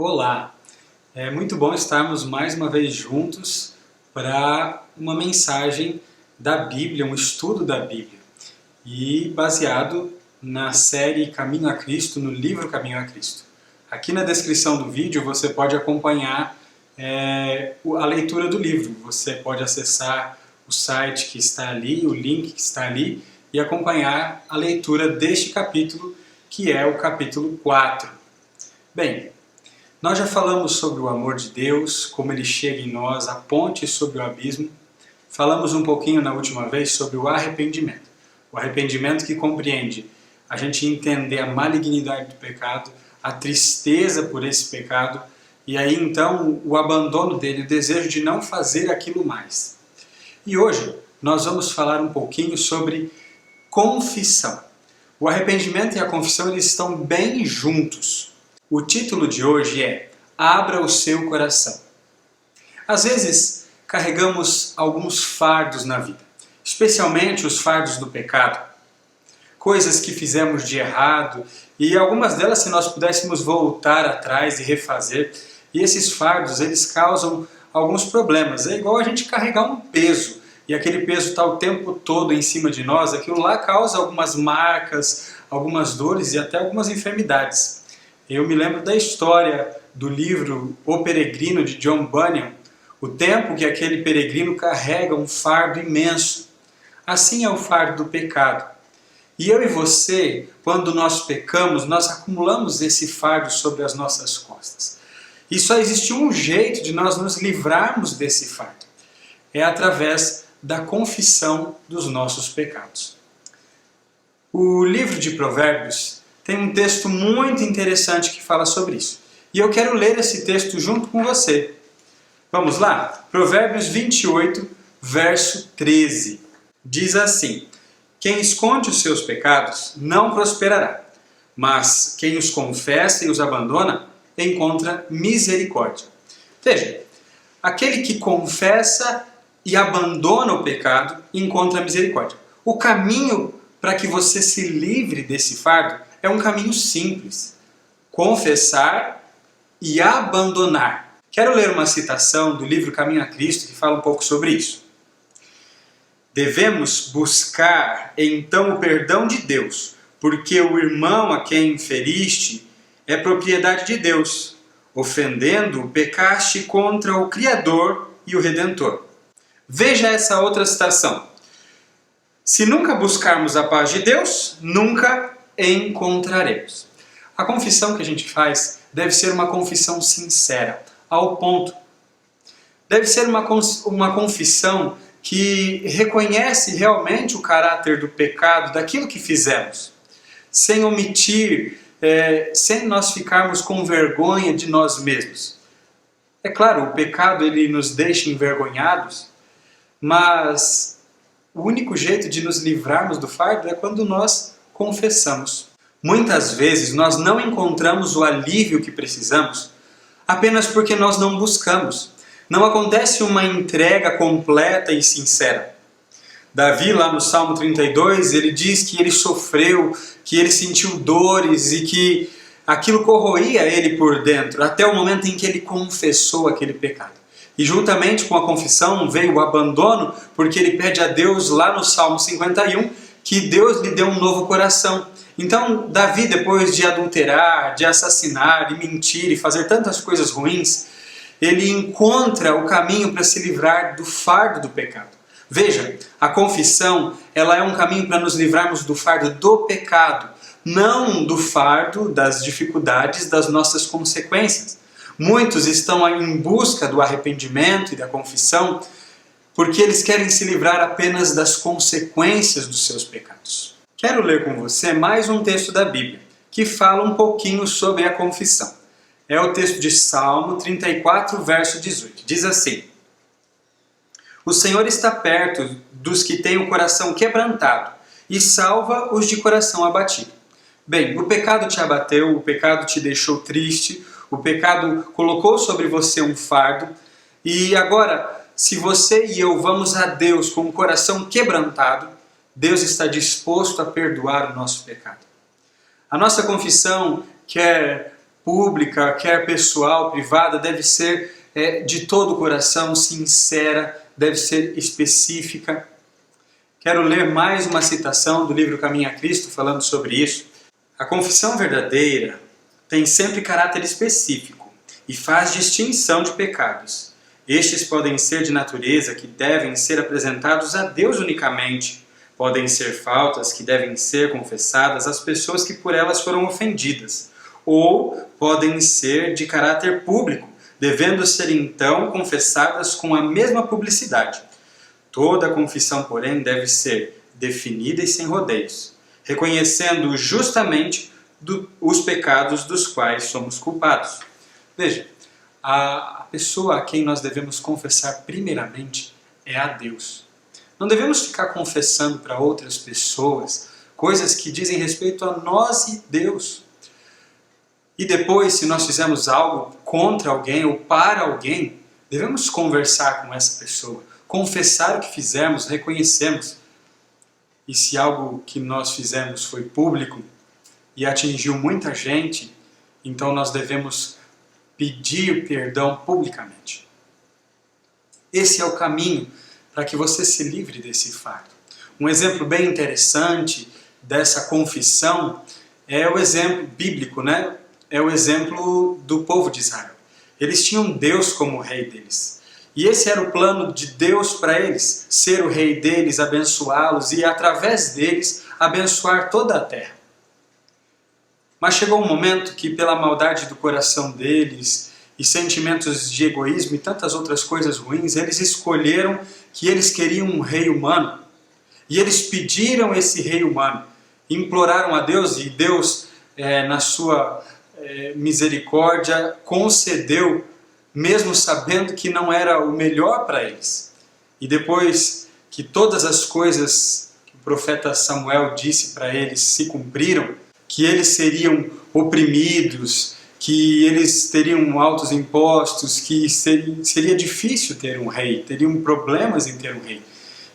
Olá! É muito bom estarmos mais uma vez juntos para uma mensagem da Bíblia, um estudo da Bíblia. E baseado na série Caminho a Cristo, no livro Caminho a Cristo. Aqui na descrição do vídeo você pode acompanhar a leitura do livro. Você pode acessar o site que está ali, o link que está ali, e acompanhar a leitura deste capítulo, que é o capítulo 4. Bem, nós já falamos sobre o amor de Deus, como ele chega em nós, a ponte sobre o abismo. Falamos um pouquinho na última vez sobre o arrependimento. O arrependimento que compreende a gente entender a malignidade do pecado, a tristeza por esse pecado, e aí então o abandono dele, o desejo de não fazer aquilo mais. E hoje nós vamos falar um pouquinho sobre confissão. O arrependimento e a confissão eles estão bem juntos. O título de hoje é Abra o seu coração. Às vezes carregamos alguns fardos na vida, especialmente os fardos do pecado. Coisas que fizemos de errado e algumas delas se nós pudéssemos voltar atrás e refazer. E esses fardos eles causam alguns problemas. É igual a gente carregar um peso e aquele peso está o tempo todo em cima de nós. Aquilo lá causa algumas marcas, algumas dores e até algumas enfermidades. Eu me lembro da história do livro O Peregrino, de John Bunyan, o tempo que aquele peregrino carrega um fardo imenso. Assim é o fardo do pecado. E eu e você, quando nós pecamos, nós acumulamos esse fardo sobre as nossas costas. E só existe um jeito de nós nos livrarmos desse fardo. É através da confissão dos nossos pecados. O livro de Provérbios tem um texto muito interessante que fala sobre isso. E eu quero ler esse texto junto com você. Vamos lá? Provérbios 28, verso 13. Diz assim: Quem esconde os seus pecados não prosperará, mas quem os confessa e os abandona encontra misericórdia. Veja, aquele que confessa e abandona o pecado encontra misericórdia. O caminho para que você se livre desse fardo é um caminho simples: confessar e abandonar. Quero ler uma citação do livro Caminho a Cristo que fala um pouco sobre isso. Devemos buscar então o perdão de Deus, porque o irmão a quem feriste é propriedade de Deus. Ofendendo, pecaste contra o Criador e o Redentor. Veja essa outra citação. Se nunca buscarmos a paz de Deus, nunca encontraremos. A confissão que a gente faz deve ser uma confissão sincera, ao ponto. Deve ser uma confissão que reconhece realmente o caráter do pecado, daquilo que fizemos, sem omitir, sem nós ficarmos com vergonha de nós mesmos. É claro, o pecado ele nos deixa envergonhados, mas o único jeito de nos livrarmos do fardo é quando nós confessamos. Muitas vezes nós não encontramos o alívio que precisamos apenas porque nós não buscamos. Não acontece uma entrega completa e sincera. Davi, lá no Salmo 32, ele diz que ele sofreu, que ele sentiu dores e que aquilo corroía ele por dentro, até o momento em que ele confessou aquele pecado. E juntamente com a confissão veio o abandono, porque ele pede a Deus, lá no Salmo 51, que Deus lhe dê um novo coração. Então, Davi, depois de adulterar, de assassinar, de mentir e fazer tantas coisas ruins, ele encontra o caminho para se livrar do fardo do pecado. Veja, a confissão ela é um caminho para nos livrarmos do fardo do pecado, não do fardo das dificuldades das nossas consequências. Muitos estão em busca do arrependimento e da confissão porque eles querem se livrar apenas das consequências dos seus pecados. Quero ler com você mais um texto da Bíblia, que fala um pouquinho sobre a confissão. É o texto de Salmo 34, verso 18. Diz assim: O Senhor está perto dos que têm o coração quebrantado e salva os de coração abatido. Bem, o pecado te abateu, o pecado te deixou triste, o pecado colocou sobre você um fardo, e agora, se você e eu vamos a Deus com o coração quebrantado, Deus está disposto a perdoar o nosso pecado. A nossa confissão quer pública, quer pessoal, privada, deve ser de todo o coração, sincera, deve ser específica. Quero ler mais uma citação do livro Caminho a Cristo falando sobre isso. A confissão verdadeira tem sempre caráter específico e faz distinção de pecados. Estes podem ser de natureza que devem ser apresentados a Deus unicamente. Podem ser faltas que devem ser confessadas às pessoas que por elas foram ofendidas. Ou podem ser de caráter público, devendo ser então confessadas com a mesma publicidade. Toda confissão, porém, deve ser definida e sem rodeios, reconhecendo justamente os pecados dos quais somos culpados. Veja, a pessoa a quem nós devemos confessar primeiramente é a Deus. Não devemos ficar confessando para outras pessoas coisas que dizem respeito a nós e Deus. E depois, se nós fizermos algo contra alguém ou para alguém, devemos conversar com essa pessoa, confessar o que fizemos, reconhecemos. E se algo que nós fizemos foi público e atingiu muita gente, então nós devemos pedir perdão publicamente. Esse é o caminho para que você se livre desse fardo. Um exemplo bem interessante dessa confissão é o exemplo bíblico, né? É o exemplo do povo de Israel. Eles tinham Deus como rei deles. E esse era o plano de Deus para eles, ser o rei deles, abençoá-los e através deles abençoar toda a terra. Mas chegou um momento que pela maldade do coração deles e sentimentos de egoísmo e tantas outras coisas ruins, eles escolheram que eles queriam um rei humano. E eles pediram esse rei humano, imploraram a Deus e Deus, na sua misericórdia, concedeu, mesmo sabendo que não era o melhor para eles. E depois que todas as coisas que o profeta Samuel disse para eles se cumpriram, que eles seriam oprimidos, que eles teriam altos impostos, que seria difícil ter um rei, teriam problemas em ter um rei.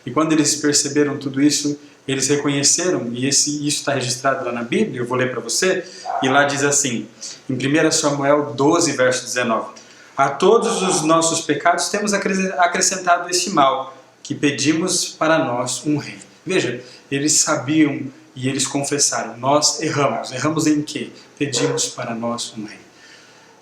E quando eles perceberam tudo isso, eles reconheceram, e isso está registrado lá na Bíblia, eu vou ler para você, e lá diz assim, em 1 Samuel 12, verso 19, a todos os nossos pecados temos acrescentado este mal, que pedimos para nós um rei. Veja, eles sabiam e eles confessaram, nós erramos. Erramos em quê? Pedimos para nós um rei.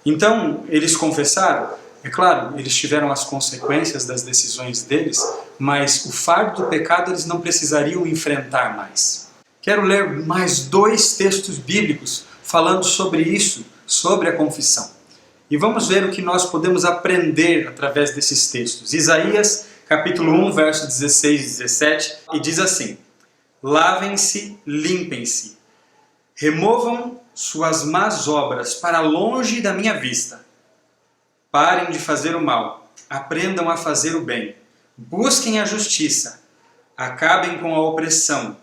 Então, eles confessaram, é claro, eles tiveram as consequências das decisões deles, mas o fardo do pecado eles não precisariam enfrentar mais. Quero ler mais 2 textos bíblicos falando sobre isso, sobre a confissão. E vamos ver o que nós podemos aprender através desses textos. Isaías, capítulo 1, verso 16 e 17, e diz assim, lavem-se, limpem-se, removam suas más obras para longe da minha vista. Parem de fazer o mal, aprendam a fazer o bem, busquem a justiça, acabem com a opressão,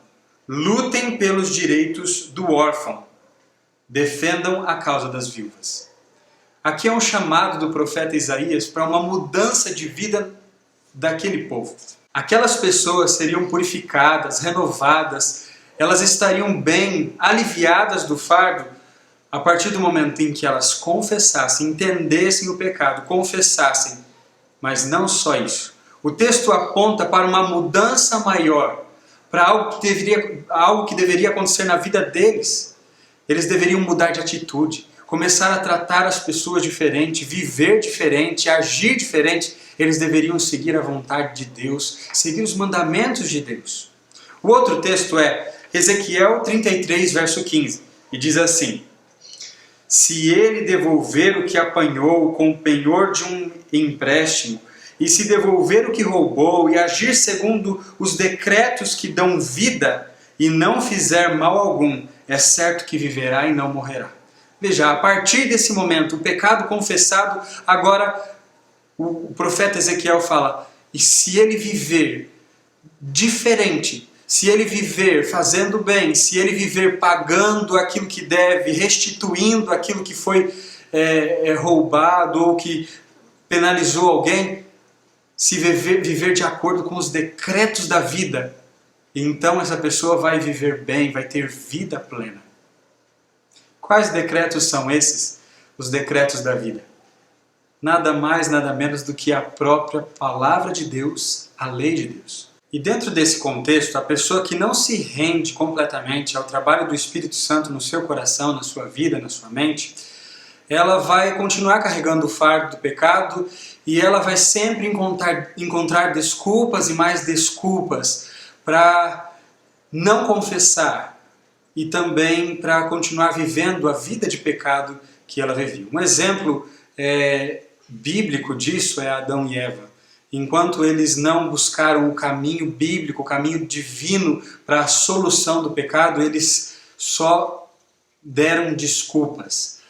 lutem pelos direitos do órfão, defendam a causa das viúvas. Aqui é um chamado do profeta Isaías para uma mudança de vida daquele povo. Aquelas pessoas seriam purificadas, renovadas, elas estariam bem, aliviadas do fardo, a partir do momento em que elas confessassem, entendessem o pecado, confessassem. Mas não só isso. O texto aponta para uma mudança maior, para algo que deveria acontecer na vida deles. Eles deveriam mudar de atitude, começar a tratar as pessoas diferente, viver diferente, agir diferente. Eles deveriam seguir a vontade de Deus, seguir os mandamentos de Deus. O outro texto é Ezequiel 33, verso 15, e diz assim, se ele devolver o que apanhou com o penhor de um empréstimo, e se devolver o que roubou, e agir segundo os decretos que dão vida, e não fizer mal algum, é certo que viverá e não morrerá. Veja, a partir desse momento, o pecado confessado, agora o profeta Ezequiel fala, e se ele viver diferente, se ele viver fazendo bem, se ele viver pagando aquilo que deve, restituindo aquilo que foi roubado ou que penalizou alguém, se viver de acordo com os decretos da vida, então essa pessoa vai viver bem, vai ter vida plena. Quais decretos são esses? os decretos da vida. Nada mais, nada menos do que a própria palavra de Deus, a lei de Deus. E dentro desse contexto, a pessoa que não se rende completamente ao trabalho do Espírito Santo no seu coração, na sua vida, na sua mente, ela vai continuar carregando o fardo do pecado e ela vai sempre encontrar desculpas e mais desculpas para não confessar e também para continuar vivendo a vida de pecado que ela vivia. Um exemplo bíblico disso é Adão e Eva. Enquanto eles não buscaram o caminho bíblico, o caminho divino para a solução do pecado, eles só deram desculpas.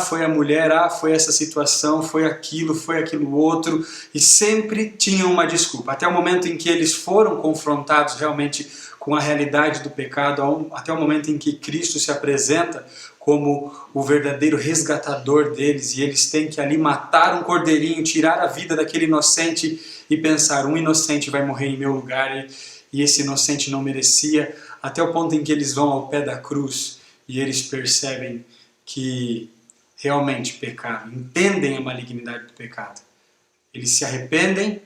Foi a mulher, foi essa situação, foi aquilo outro, e sempre tinham uma desculpa. Até o momento em que eles foram confrontados realmente com a realidade do pecado, até o momento em que Cristo se apresenta como o verdadeiro resgatador deles, e eles têm que ali matar um cordeirinho, tirar a vida daquele inocente e pensar, um inocente vai morrer em meu lugar, e esse inocente não merecia, até o ponto em que eles vão ao pé da cruz e eles percebem que realmente pecaram, entendem a malignidade do pecado. Eles se arrependem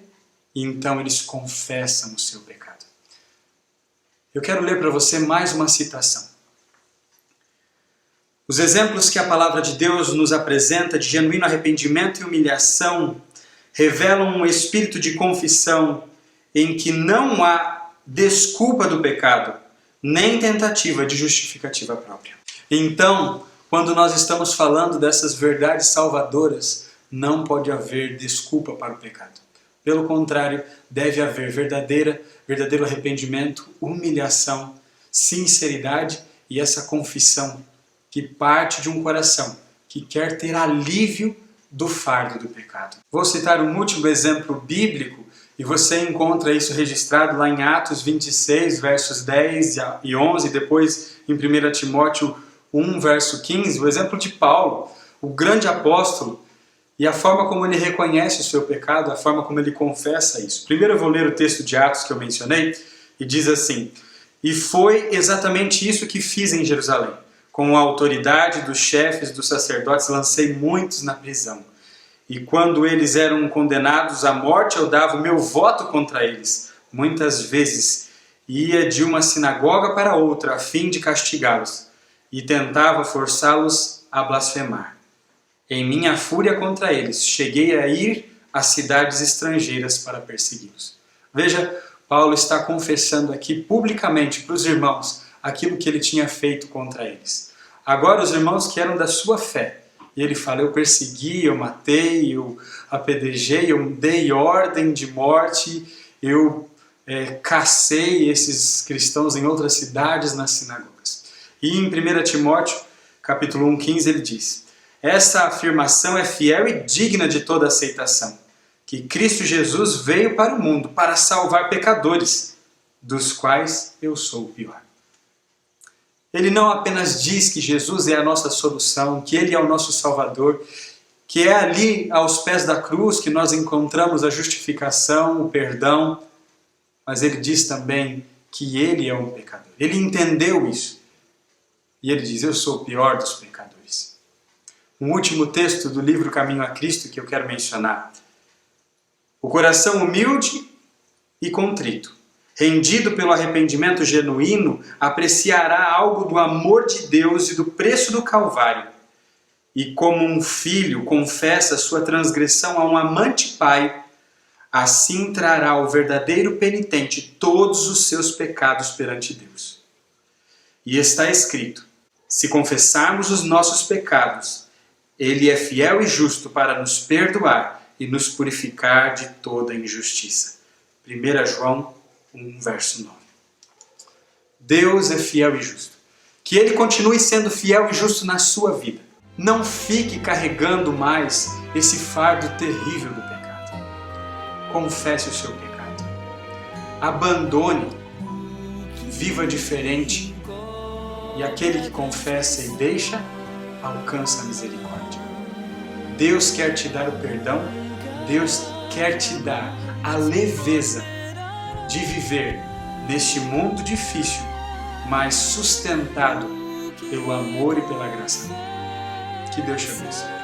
e então eles confessam o seu pecado. Eu quero ler para você mais uma citação. Os exemplos que a palavra de Deus nos apresenta de genuíno arrependimento e humilhação revelam um espírito de confissão em que não há desculpa do pecado, nem tentativa de justificativa própria. Então, quando nós estamos falando dessas verdades salvadoras, não pode haver desculpa para o pecado. Pelo contrário, deve haver verdadeiro arrependimento, humilhação, sinceridade e essa confissão que parte de um coração que quer ter alívio do fardo do pecado. Vou citar um último exemplo bíblico e você encontra isso registrado lá em Atos 26, versos 10 e 11, depois em 1 Timóteo 1, verso 15, o exemplo de Paulo, o grande apóstolo, e a forma como ele reconhece o seu pecado, a forma como ele confessa isso. Primeiro eu vou ler o texto de Atos que eu mencionei, e diz assim: "E foi exatamente isso que fiz em Jerusalém. Com a autoridade dos chefes dos sacerdotes, lancei muitos na prisão. E quando eles eram condenados à morte, eu dava o meu voto contra eles. Muitas vezes ia de uma sinagoga para outra, a fim de castigá-los, e tentava forçá-los a blasfemar. Em minha fúria contra eles, cheguei a ir a cidades estrangeiras para persegui-los." Veja, Paulo está confessando aqui publicamente para os irmãos aquilo que ele tinha feito contra eles. Agora os irmãos que eram da sua fé, e ele fala, eu persegui, eu matei, eu apedrejei, eu dei ordem de morte, eu cacei esses cristãos em outras cidades, nas sinagogas. E em 1 Timóteo, capítulo 1:15, ele diz: "Essa afirmação é fiel e digna de toda aceitação, que Cristo Jesus veio para o mundo para salvar pecadores, dos quais eu sou o pior." Ele não apenas diz que Jesus é a nossa solução, que Ele é o nosso Salvador, que é ali aos pés da cruz que nós encontramos a justificação, o perdão, mas Ele diz também que Ele é um pecador. Ele entendeu isso. E Ele diz, eu sou o pior dos pecadores. Um último texto do livro Caminho a Cristo que eu quero mencionar. O coração humilde e contrito, rendido pelo arrependimento genuíno, apreciará algo do amor de Deus e do preço do Calvário. E como um filho confessa sua transgressão a um amante pai, assim trará o verdadeiro penitente todos os seus pecados perante Deus. E está escrito, se confessarmos os nossos pecados, Ele é fiel e justo para nos perdoar e nos purificar de toda injustiça. 1 João 1, verso 9. Deus é fiel e justo. Que Ele continue sendo fiel e justo na sua vida. Não fique carregando mais esse fardo terrível do pecado. Confesse o seu pecado. Abandone. Viva diferente. E aquele que confessa e deixa, alcança a misericórdia. Deus quer te dar o perdão. Deus quer te dar a leveza de viver neste mundo difícil, mas sustentado pelo amor e pela graça dele. Que Deus te abençoe.